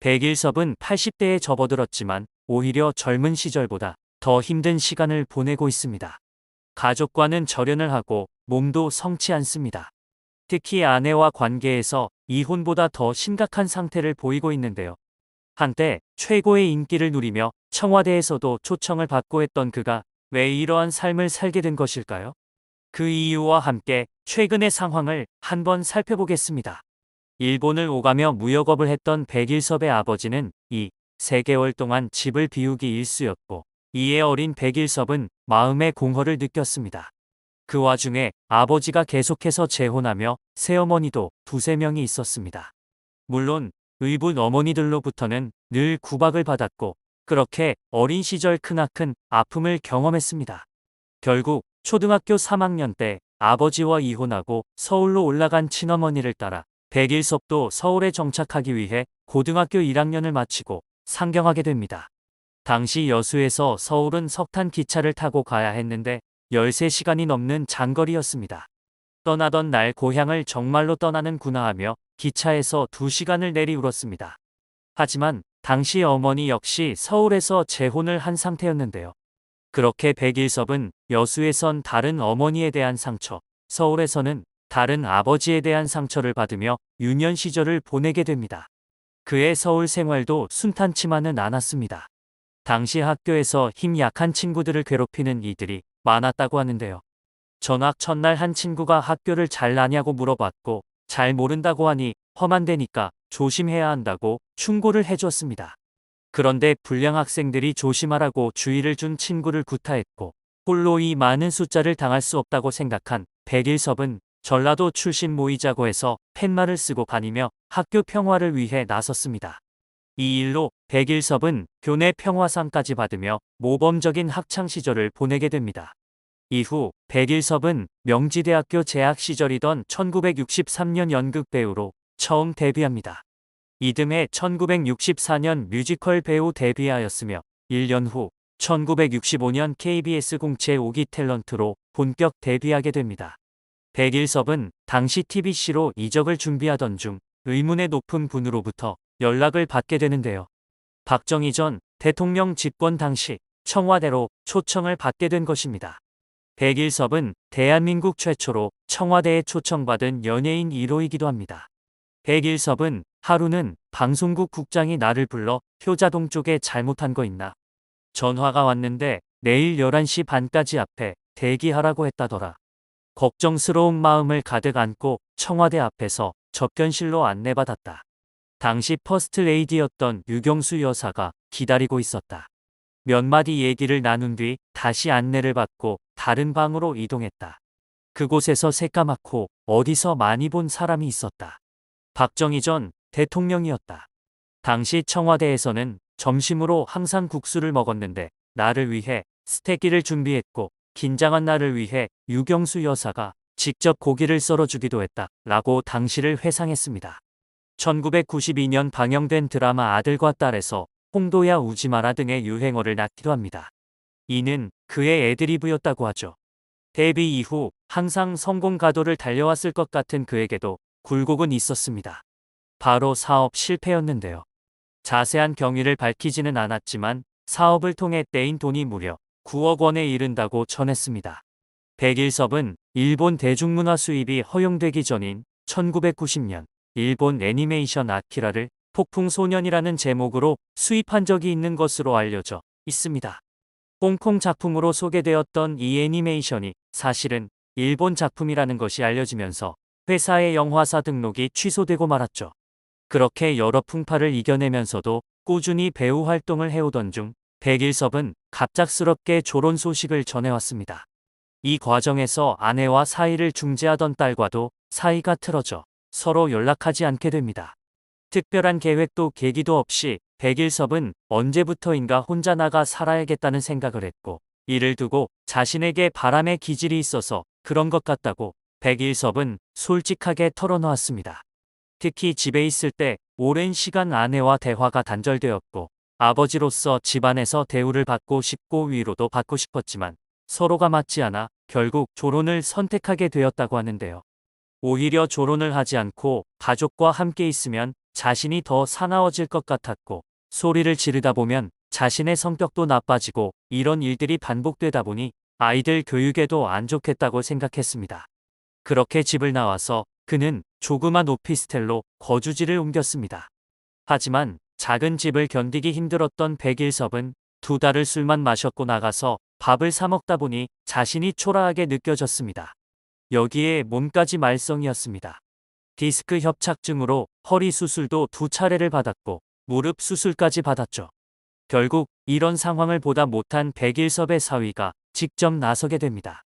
백일섭은 80대에 접어들었지만 오히려 젊은 시절보다 더 힘든 시간을 보내고 있습니다. 가족과는 절연을 하고 몸도 성치 않습니다. 특히 아내와 관계에서 이혼보다 더 심각한 상태를 보이고 있는데요. 한때 최고의 인기를 누리며 청와대에서도 초청을 받고 했던 그가 왜 이러한 삶을 살게 된 것일까요? 그 이유와 함께 최근의 상황을 한번 살펴보겠습니다. 일본을 오가며 무역업을 했던 백일섭의 아버지는 이 3개월 동안 집을 비우기 일쑤였고, 이에 어린 백일섭은 마음의 공허를 느꼈습니다. 그 와중에 아버지가 계속해서 재혼하며 새어머니도 2~3명이 있었습니다. 물론 의붓 어머니들로부터는 늘 구박을 받았고, 그렇게 어린 시절 크나큰 아픔을 경험했습니다. 결국 초등학교 3학년 때 아버지와 이혼하고 서울로 올라간 친어머니를 따라 백일섭도 서울에 정착하기 위해 고등학교 1학년을 마치고 상경하게 됩니다. 당시 여수에서 서울은 석탄 기차를 타고 가야 했는데 13시간이 넘는 장거리였습니다. 떠나던 날 고향을 정말로 떠나는구나 하며 기차에서 2시간을 내리울었습니다. 하지만 당시 어머니 역시 서울에서 재혼을 한 상태였는데요. 그렇게 백일섭은 여수에선 다른 어머니에 대한 상처, 서울에서는 다른 아버지에 대한 상처를 받으며 유년 시절을 보내게 됩니다. 그의 서울 생활도 순탄치만은 않았습니다. 당시 학교에서 힘 약한 친구들을 괴롭히는 이들이 많았다고 하는데요. 전학 첫날 한 친구가 학교를 잘 아냐고 물어봤고, 잘 모른다고 하니 험한 데니까 조심해야 한다고 충고를 해줬습니다. 그런데 불량 학생들이 조심하라고 주의를 준 친구를 구타했고, 홀로 이 많은 숫자를 당할 수 없다고 생각한 백일섭은 전라도 출신 모이자고 해서 팻말을 쓰고 다니며 학교 평화를 위해 나섰습니다. 이 일로 백일섭은 교내 평화상까지 받으며 모범적인 학창 시절을 보내게 됩니다. 이후 백일섭은 명지대학교 재학 시절이던 1963년 연극 배우로 처음 데뷔합니다. 이듬해 1964년 뮤지컬 배우 데뷔하였으며 1년 후 1965년 KBS 공채 5기 탤런트로 본격 데뷔하게 됩니다. 백일섭은 당시 TBC로 이적을 준비하던 중 의문의 높은 분으로부터 연락을 받게 되는데요. 박정희 전 대통령 집권 당시 청와대로 초청을 받게 된 것입니다. 백일섭은 대한민국 최초로 청와대에 초청받은 연예인 1호이기도 합니다. 백일섭은 하루는 방송국 국장이 나를 불러 효자동 쪽에 잘못한 거 있나? 전화가 왔는데 내일 11시 반까지 앞에 대기하라고 했다더라. 걱정스러운 마음을 가득 안고 청와대 앞에서 접견실로 안내받았다. 당시 퍼스트 레이디였던 유경수 여사가 기다리고 있었다. 몇 마디 얘기를 나눈 뒤 다시 안내를 받고 다른 방으로 이동했다. 그곳에서 새까맣고 어디서 많이 본 사람이 있었다. 박정희 전 대통령이었다. 당시 청와대에서는 점심으로 항상 국수를 먹었는데 나를 위해 스테이크를 준비했고, 긴장한 나를 위해 유경수 여사가 직접 고기를 썰어주기도 했다 라고 당시를 회상했습니다. 1992년 방영된 드라마 아들과 딸에서 홍도야 우지마라 등의 유행어를 낳기도 합니다. 이는 그의 애드리브였다고 하죠. 데뷔 이후 항상 성공 가도를 달려왔을 것 같은 그에게도 굴곡은 있었습니다. 바로 사업 실패였는데요. 자세한 경위를 밝히지는 않았지만 사업을 통해 떼인 돈이 무려 9억 원에 이른다고 전했습니다. 백일섭은 일본 대중문화 수입이 허용되기 전인 1990년 일본 애니메이션 아키라를 폭풍소년이라는 제목으로 수입한 적이 있는 것으로 알려져 있습니다. 홍콩 작품으로 소개되었던 이 애니메이션이 사실은 일본 작품이라는 것이 알려지면서 회사의 영화사 등록이 취소되고 말았죠. 그렇게 여러 풍파를 이겨내면서도 꾸준히 배우 활동을 해오던 중 백일섭은 갑작스럽게 졸혼 소식을 전해왔습니다. 이 과정에서 아내와 사이를 중재하던 딸과도 사이가 틀어져 서로 연락하지 않게 됩니다. 특별한 계획도 계기도 없이 백일섭은 언제부터인가 혼자 나가 살아야겠다는 생각을 했고, 이를 두고 자신에게 바람의 기질이 있어서 그런 것 같다고 백일섭은 솔직하게 털어놓았습니다. 특히 집에 있을 때 오랜 시간 아내와 대화가 단절되었고, 아버지로서 집안에서 대우를 받고 싶고 위로도 받고 싶었지만 서로가 맞지 않아 결국 졸혼을 선택하게 되었다고 하는데요. 오히려 졸혼을 하지 않고 가족과 함께 있으면 자신이 더 사나워질 것 같았고 소리를 지르다 보면 자신의 성격도 나빠지고 이런 일들이 반복되다 보니 아이들 교육에도 안 좋겠다고 생각했습니다. 그렇게 집을 나와서 그는 조그만 오피스텔로 거주지를 옮겼습니다. 하지만 작은 집을 견디기 힘들었던 백일섭은 2달을 술만 마셨고 나가서 밥을 사 먹다 보니 자신이 초라하게 느껴졌습니다. 여기에 몸까지 말썽이었습니다. 디스크 협착증으로 허리 수술도 2차례를 받았고 무릎 수술까지 받았죠. 결국 이런 상황을 보다 못한 백일섭의 사위가 직접 나서게 됩니다.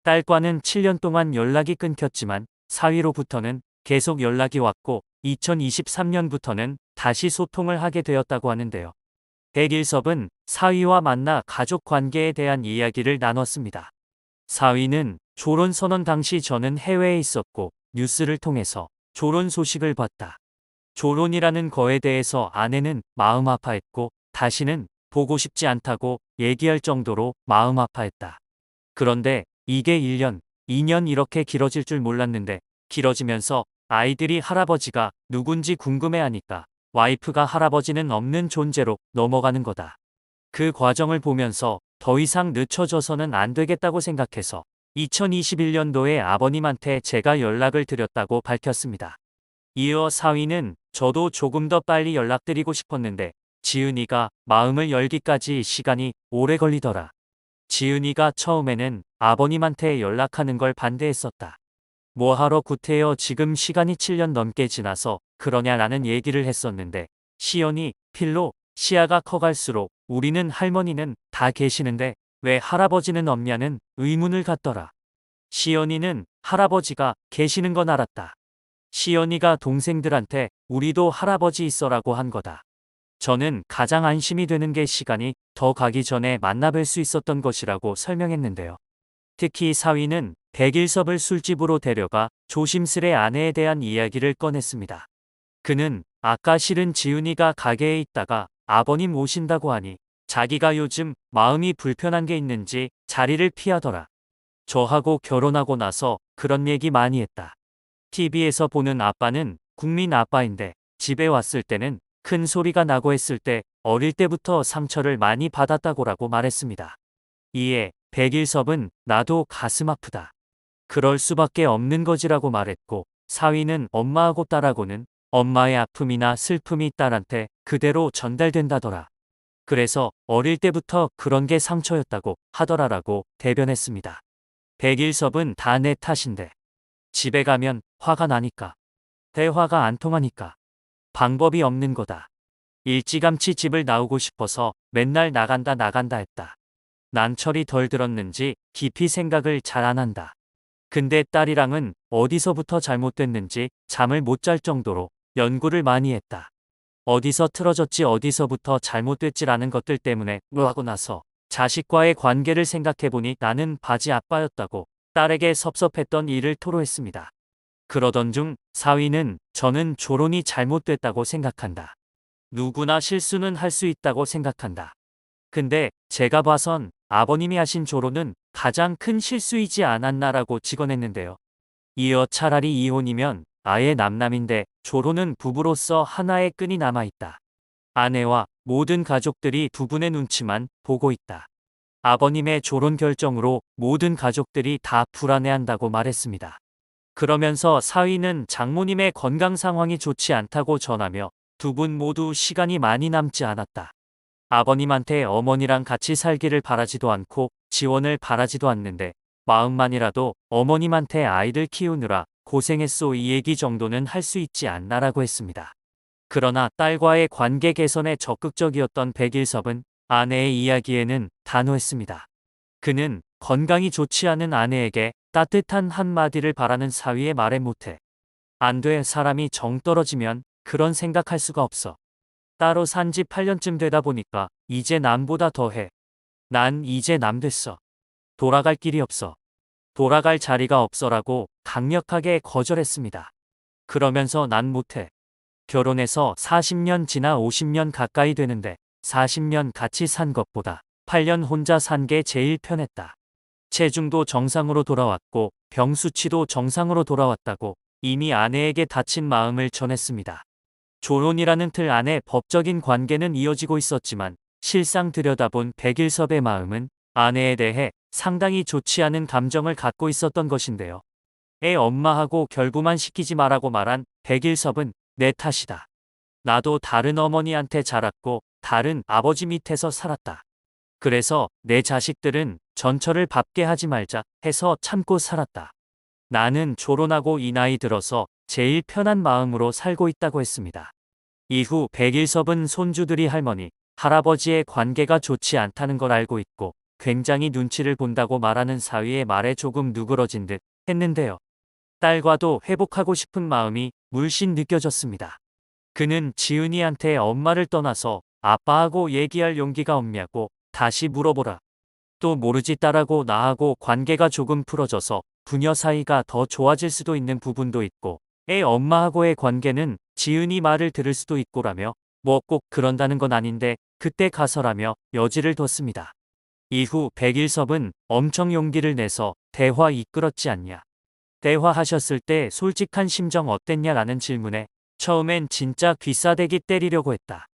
딸과는 7년 동안 연락이 끊겼지만 사위로부터는 계속 연락이 왔고 2023년부터는 다시 소통을 하게 되었다고 하는데요. 백일섭은 사위와 만나 가족 관계에 대한 이야기를 나눴습니다. 사위는 졸혼 선언 당시 저는 해외에 있었고 뉴스를 통해서 졸혼 소식을 봤다. 졸혼이라는 거에 대해서 아내는 마음 아파했고 다시는 보고 싶지 않다고 얘기할 정도로 마음 아파했다. 그런데 이게 1년, 2년 이렇게 길어질 줄 몰랐는데 길어지면서 아이들이 할아버지가 누군지 궁금해하니까 와이프가 할아버지는 없는 존재로 넘어가는 거다. 그 과정을 보면서 더 이상 늦춰져서는 안 되겠다고 생각해서 2021년도에 아버님한테 제가 연락을 드렸다고 밝혔습니다. 이어 사위는 저도 조금 더 빨리 연락드리고 싶었는데 지은이가 마음을 열기까지 시간이 오래 걸리더라. 지은이가 처음에는 아버님한테 연락하는 걸 반대했었다. 뭐하러 구태여 지금 시간이 7년 넘게 지나서 그러냐라는 얘기를 했었는데 시연이 필로 시야가 커갈수록 우리는 할머니는 다 계시는데 왜 할아버지는 없냐는 의문을 갖더라. 시연이는 할아버지가 계시는 건 알았다. 시연이가 동생들한테 우리도 할아버지 있어라고 한 거다. 저는 가장 안심이 되는 게 시간이 더 가기 전에 만나뵐 수 있었던 것이라고 설명했는데요. 특히 사위는 백일섭을 술집으로 데려가 조심스레 아내에 대한 이야기를 꺼냈습니다. 그는 아까 실은 지은이가 가게에 있다가 아버님 오신다고 하니 자기가 요즘 마음이 불편한 게 있는지 자리를 피하더라. 저하고 결혼하고 나서 그런 얘기 많이 했다. TV에서 보는 아빠는 국민 아빠인데 집에 왔을 때는 큰 소리가 나고 했을 때 어릴 때부터 상처를 많이 받았다고라고 말했습니다. 이에 백일섭은 나도 가슴 아프다. 그럴 수밖에 없는 거지라고 말했고 사위는 엄마하고 딸하고는 엄마의 아픔이나 슬픔이 딸한테 그대로 전달된다더라. 그래서 어릴 때부터 그런 게 상처였다고 하더라라고 대변했습니다. 백일섭은 다 내 탓인데 집에 가면 화가 나니까 대화가 안 통하니까 방법이 없는 거다. 일찌감치 집을 나오고 싶어서 맨날 나간다 했다. 난 철이 덜 들었는지 깊이 생각을 잘 안 한다. 근데 딸이랑은 어디서부터 잘못됐는지 잠을 못 잘 정도로 연구를 많이 했다. 어디서 틀어졌지 어디서부터 잘못됐지라는 것들 때문에 하고 나서 자식과의 관계를 생각해보니 나는 바지 아빠였다고 딸에게 섭섭했던 일을 토로했습니다. 그러던 중 사위는 저는 졸혼이 잘못됐다고 생각한다. 누구나 실수는 할 수 있다고 생각한다. 근데 제가 봐선 아버님이 하신 졸혼은 가장 큰 실수이지 않았나라고 직언했는데요. 이어 차라리 이혼이면 아예 남남인데 졸혼은 부부로서 하나의 끈이 남아있다. 아내와 모든 가족들이 두 분의 눈치만 보고 있다. 아버님의 졸혼 결정으로 모든 가족들이 다 불안해한다고 말했습니다. 그러면서 사위는 장모님의 건강 상황이 좋지 않다고 전하며 두 분 모두 시간이 많이 남지 않았다. 아버님한테 어머니랑 같이 살기를 바라지도 않고 지원을 바라지도 않는데 마음만이라도 어머님한테 아이들 키우느라 고생했소 이 얘기 정도는 할 수 있지 않나라고 했습니다. 그러나 딸과의 관계 개선에 적극적이었던 백일섭은 아내의 이야기에는 단호했습니다. 그는 건강이 좋지 않은 아내에게 따뜻한 한마디를 바라는 사위의 말에 못해. 안 돼 사람이 정 떨어지면 그런 생각할 수가 없어. 따로 산 지 8년쯤 되다 보니까 이제 남보다 더해. 난 이제 남 됐어. 돌아갈 길이 없어. 돌아갈 자리가 없어라고 강력하게 거절했습니다. 그러면서 난 못해. 결혼해서 40년 지나 50년 가까이 되는데 40년 같이 산 것보다 8년 혼자 산 게 제일 편했다. 체중도 정상으로 돌아왔고 병 수치도 정상으로 돌아왔다고 이미 아내에게 다친 마음을 전했습니다. 조론이라는 틀 안에 법적인 관계는 이어지고 있었지만 실상 들여다본 백일섭의 마음은 아내에 대해 상당히 좋지 않은 감정을 갖고 있었던 것인데요. 애 엄마하고 결부만 시키지 말라고 말한 백일섭은 내 탓이다. 나도 다른 어머니한테 자랐고 다른 아버지 밑에서 살았다. 그래서 내 자식들은 전처를 밟게 하지 말자 해서 참고 살았다. 나는 조론하고 이 나이 들어서 제일 편한 마음으로 살고 있다고 했습니다. 이후 백일섭은 손주들이 할머니, 할아버지의 관계가 좋지 않다는 걸 알고 있고 굉장히 눈치를 본다고 말하는 사위의 말에 조금 누그러진 듯 했는데요. 딸과도 회복하고 싶은 마음이 물씬 느껴졌습니다. 그는 지은이한테 엄마를 떠나서 아빠하고 얘기할 용기가 없냐고 다시 물어보라. 또 모르지 딸하고 나하고 관계가 조금 풀어져서 부녀 사이가 더 좋아질 수도 있는 부분도 있고 애 엄마하고의 관계는 지은이 말을 들을 수도 있고라며 뭐 꼭 그런다는 건 아닌데 그때 가서라며 여지를 뒀습니다. 이후 백일섭은 엄청 용기를 내서 대화 이끌었지 않냐. 대화하셨을 때 솔직한 심정 어땠냐라는 질문에 처음엔 진짜 귀싸대기 때리려고 했다.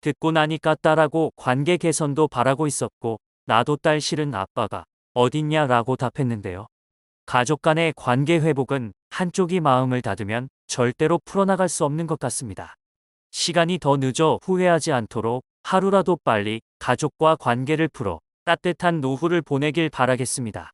듣고 나니까 딸하고 관계 개선도 바라고 있었고 나도 딸 실은 아빠가 어딨냐라고 답했는데요. 가족 간의 관계 회복은 한쪽이 마음을 닫으면 절대로 풀어나갈 수 없는 것 같습니다. 시간이 더 늦어 후회하지 않도록 하루라도 빨리 가족과 관계를 풀어 따뜻한 노후를 보내길 바라겠습니다.